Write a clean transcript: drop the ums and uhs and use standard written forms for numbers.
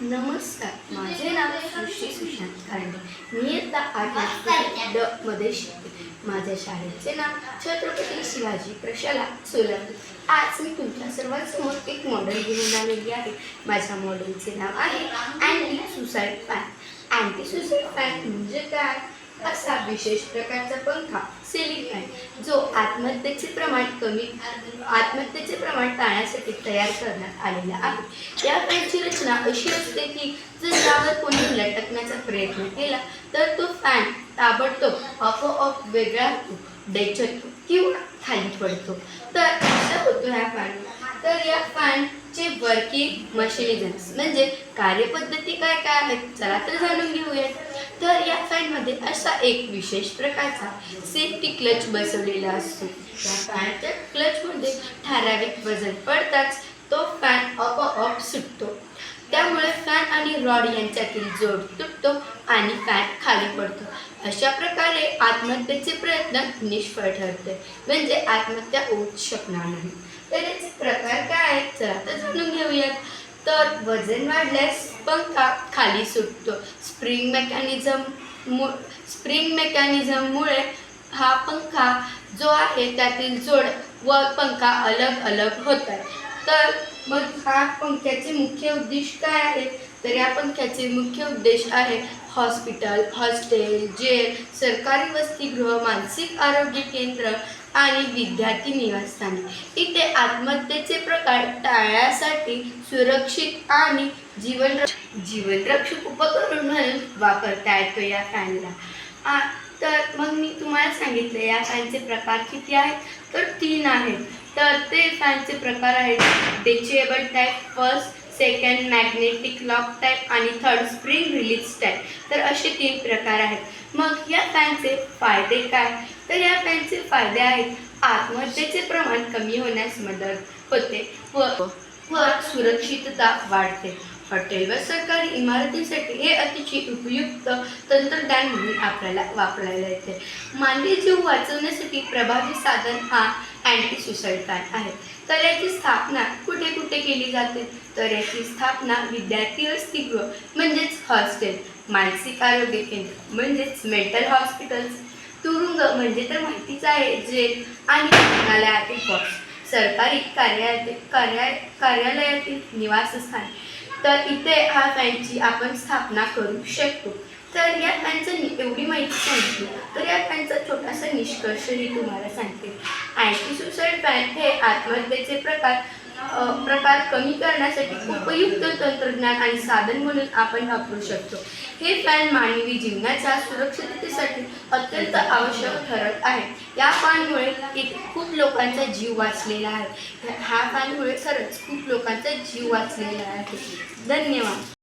नमस्कार, माझे नाव सृष्टी सुशांत खांडे. मी इयत्ता 8 ड मध्ये शिकते. माझ्या शाळेचे नाव छत्रपती शिवाजी प्रशाला सोलापूर. आज मी तुमच्या सर्वांसमोर एक मॉडेल घेऊन आलेली आहे. माझ्या मॉडेलचे नाव आहे anti suicide fan. Anti suicide fan म्हणजे काय? असा विशेष प्रकारचा पंखा सिलिंग फॅन जो आत्महत्येचे प्रमाण टाळण्यासाठी तयार करण्यात आलेला आहे. या फॅनची रचना अशी असते की जर यावर कोणी लटकण्याचा प्रयत्न केला तर तो फॅन ताबडतोब आपोआप वेगळा होतो, डेचरतो किंवा खाली पडतो. तर कसं होतो ह्या फॅन? तर या फॅनचे वर्किंग मेकॅनिझम्स म्हणजे कार्यपद्धती काय काय आहेत, चला तर जाणून घेऊया. तर या फॅनमध्ये असा एक विशेष प्रकारचा सेफ्टी क्लच बसवलेला असतो. या फॅनच्या क्लचमध्ये ठराविक वजन पडताच तो फॅन आपोआप सुटतो. त्यामुळे फॅन आणि रॉड यांच्यातील जोड तुटतो आणि फॅन खाली पडतो. अशा प्रकारे आत्महत्येचे प्रयत्न निष्फळ ठरते, म्हणजे आत्महत्या होऊच शकणार नाही. तर याचे प्रकार काय आहेत, चला तर जाणून घेऊयात. तर वजन वाढल्यास पंखा खाली सुटतो. स्प्रिंग मेकॅनिझममुळे हा पंखा जो आहे त्यातील जोड व पंखा अलग अलग होतात. तर मग हा पंख्याचे मुख्य उद्देश काय आहे? तर या पंख्याचे मुख्य उद्देश आहे हॉस्पिटल, हॉस्टेल, जेल, सरकारी वसतिगृह, मानसिक आरोग्य केंद्र आणि विद्यार्थी निवासस्थाने इथे आत्महत्येचे प्रकार टाळण्यासाठी सुरक्षित आणि जीवनरक्षक उपकरण म्हणून वापरता येतो या फॅनला. तर मग मी तुम्हाला सांगितले या फॅनचे प्रकार किती आहेत, तर 3 आहेत. तर ते फॅनचे प्रकार आहेत detachable type, first, second magnetic lock type आणि थर्ड स्प्रिंग रिलीज टाईप. तर असे 3 प्रकार आहेत. मग या फॅनचे फायदे काय? तर या फॅनचे फायदे आहेत आत्महत्येचे प्रमाण कमी होण्यास मदत होते व सुरक्षितता वाढते. हॉटेल व सरकारी इमारतींसाठी हे अतिशय उपयुक्त तंत्रज्ञान म्हणून आपल्याला वापरायला येते. मानवी जीव वाचवण्यासाठी प्रभावी साधन हा अँटी सुसाईड फॅन आहे. तर याची स्थापना कुठे कुठे केली जाते? तर याची स्थापना विद्यार्थी वसतिगृह म्हणजेच हॉस्टेल, मानसिक आरोग्य केंद्र म्हणजेच मेंटल हॉस्पिटल्स, तुरुंग म्हणजे तर माहितीच आहे जेल आणि रुग्णालयातील बॉक्स, सरकारी कार्यालयातील निवासस्थान. तर इथे हा फॅनची आपण स्थापना करू शकतो. तर या फॅनचं एवढी माहिती सांगितली, तर या फॅनचा छोटासा निष्कर्षही तुम्हाला सांगते. अँटी सुसाईड फॅन हे आत्महत्येचे प्रकार कमी करण्यासाठी उपयुक्त तंत्रज्ञान आणि साधन म्हणून आपण वापरू शकतो. हे फॅन मानवी जीवनाच्या सुरक्षिततेसाठी अत्यंत आवश्यक ठरत आहे. या फॅनमुळे इथे खूप लोकांचा जीव वाचलेला आहे. ह्या फॅनमुळे खरंच खूप लोकांचा जीव वाचलेला आहे. धन्यवाद.